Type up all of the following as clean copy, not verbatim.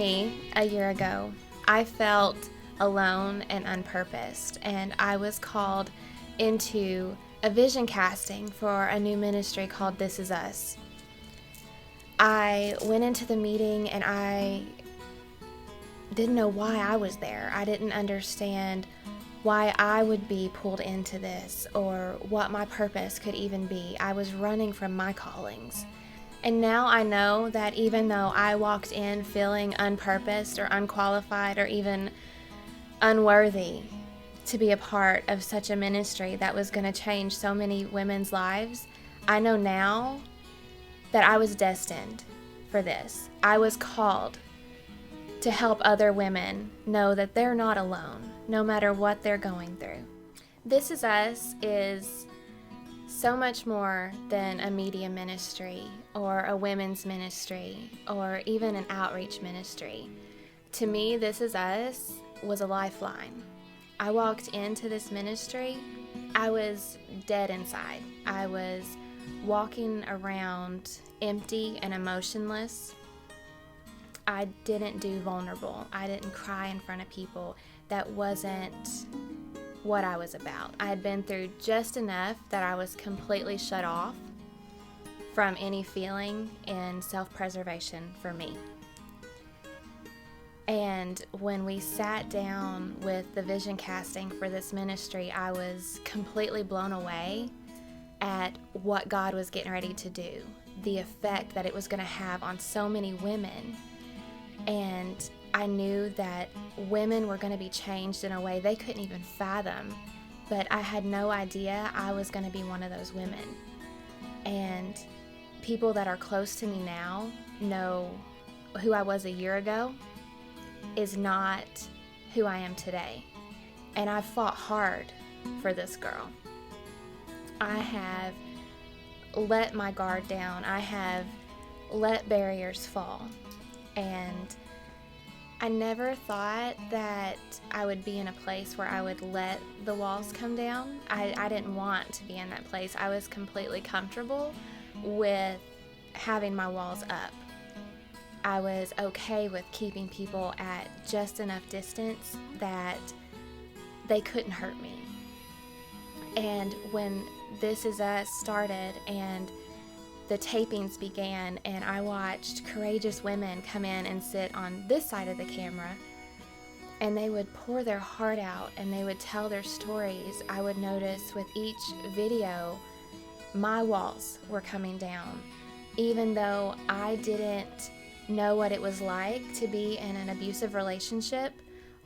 me, a year ago, I felt alone and unpurposed, and I was called into a vision casting for a new ministry called This Is Us. I went into the meeting and I didn't know why I was there. I didn't understand why I would be pulled into this or what my purpose could even be. I was running from my callings. And now I know that even though I walked in feeling unpurposed or unqualified or even unworthy to be a part of such a ministry that was going to change so many women's lives, I know now that I was destined for this. I was called to help other women know that they're not alone, no matter what they're going through. This Is Us is so much more than a media ministry or a women's ministry or even an outreach ministry. To me, This Is Us was a lifeline. I walked into this ministry, I was dead inside. I was walking around empty and emotionless. I didn't do vulnerable. I didn't cry in front of people. That wasn't what I was about. I had been through just enough that I was completely shut off from any feeling and self-preservation for me. And when we sat down with the vision casting for this ministry, I was completely blown away at what God was getting ready to do, the effect that it was going to have on so many women. And I knew that women were going to be changed in a way they couldn't even fathom, but I had no idea I was going to be one of those women. And people that are close to me now know who I was a year ago is not who I am today. And I fought hard for this girl. I have let my guard down. I have let barriers fall. And I never thought that I would be in a place where I would let the walls come down. I didn't want to be in that place. I was completely comfortable with having my walls up. I was okay with keeping people at just enough distance that they couldn't hurt me. And when This Is Us started and the tapings began and I watched courageous women come in and sit on this side of the camera and they would pour their heart out and they would tell their stories, I would notice with each video my walls were coming down. Even though I didn't know what it was like to be in an abusive relationship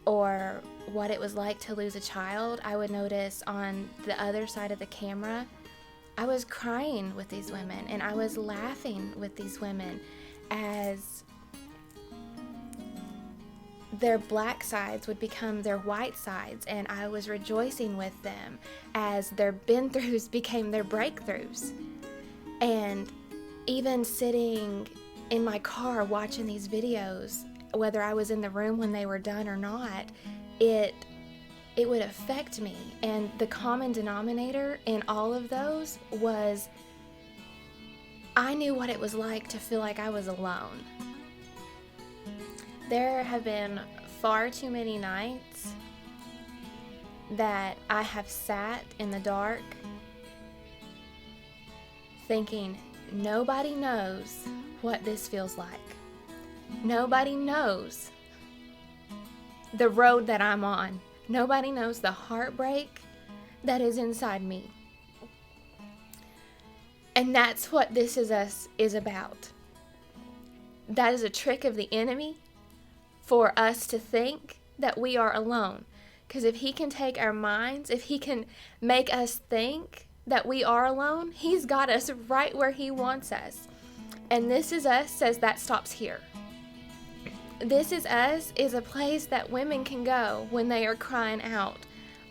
or what it was like to lose a child, I would notice on the other side of the camera I was crying with these women and I was laughing with these women as their black sides would become their white sides, and I was rejoicing with them as their been-throughs became their breakthroughs. And even sitting in my car watching these videos, whether I was in the room when they were done or not, it would affect me. And the common denominator in all of those was I knew what it was like to feel like I was alone. There have been far too many nights that I have sat in the dark thinking, nobody knows what this feels like. Nobody knows the road that I'm on. Nobody knows the heartbreak that is inside me. And that's what This Is Us is about. That is a trick of the enemy for us to think that we are alone. Because if he can take our minds, if he can make us think that we are alone, he's got us right where he wants us. And This Is Us says that stops here. This Is Us is a place that women can go when they are crying out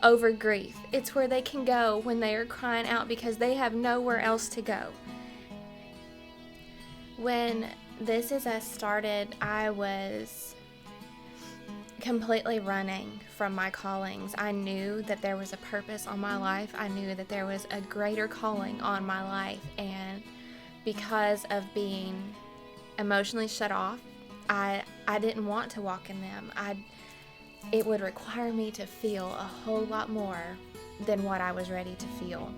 over grief. It's where they can go when they are crying out because they have nowhere else to go. When This Is Us started, I was completely running from my callings. I knew that there was a purpose on my life. I knew that there was a greater calling on my life. And because of being emotionally shut off, I didn't want to walk in them. It would require me to feel a whole lot more than what I was ready to feel.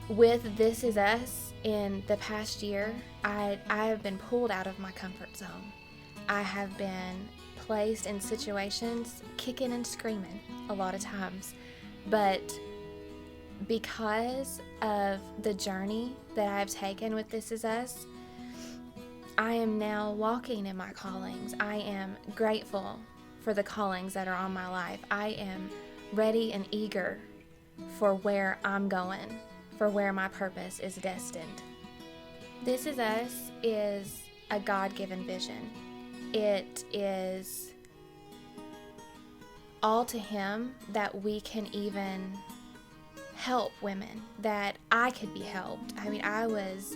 With This Is Us in the past year, I have been pulled out of my comfort zone. I have been placed in situations kicking and screaming a lot of times, but because of the journey that I've taken with This Is Us, I am now walking in my callings. I am grateful for the callings that are on my life. I am ready and eager for where I'm going, for where my purpose is destined. This Is Us is a God-given vision. It is all to Him that we can even help women, that I could be helped. I mean, I was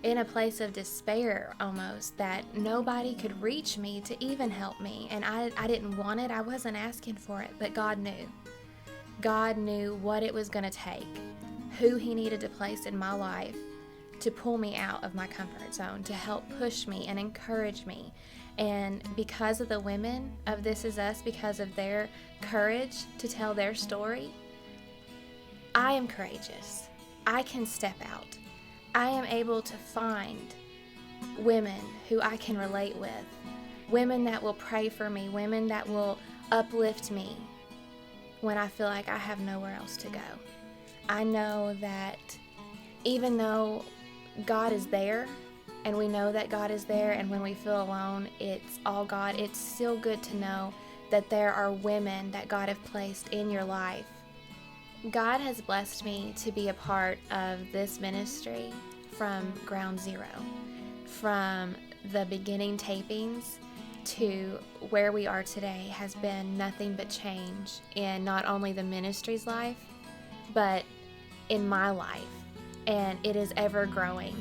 in a place of despair almost, that nobody could reach me to even help me. And I didn't want it. I wasn't asking for it, but God knew. God knew what it was going to take, who He needed to place in my life to pull me out of my comfort zone, to help push me and encourage me. And because of the women of This Is Us, because of their courage to tell their story, I am courageous. I can step out. I am able to find women who I can relate with, women that will pray for me, women that will uplift me when I feel like I have nowhere else to go. I know that even though God is there, and we know that God is there, and when we feel alone, it's all God, it's still good to know that there are women that God has placed in your life. God has blessed me to be a part of this ministry from ground zero, from the beginning tapings to where we are today has been nothing but change in not only the ministry's life, but in my life. And it is ever growing.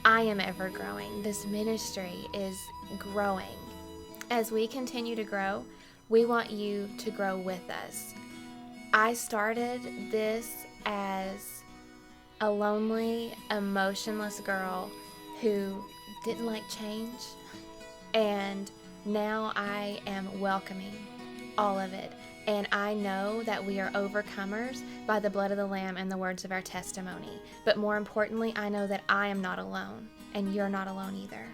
I am ever growing. This ministry is growing. As we continue to grow, we want you to grow with us. I started this as a lonely, emotionless girl who didn't like change, and now I am welcoming all of it. And I know that we are overcomers by the blood of the Lamb and the words of our testimony. But more importantly, I know that I am not alone, and you're not alone either.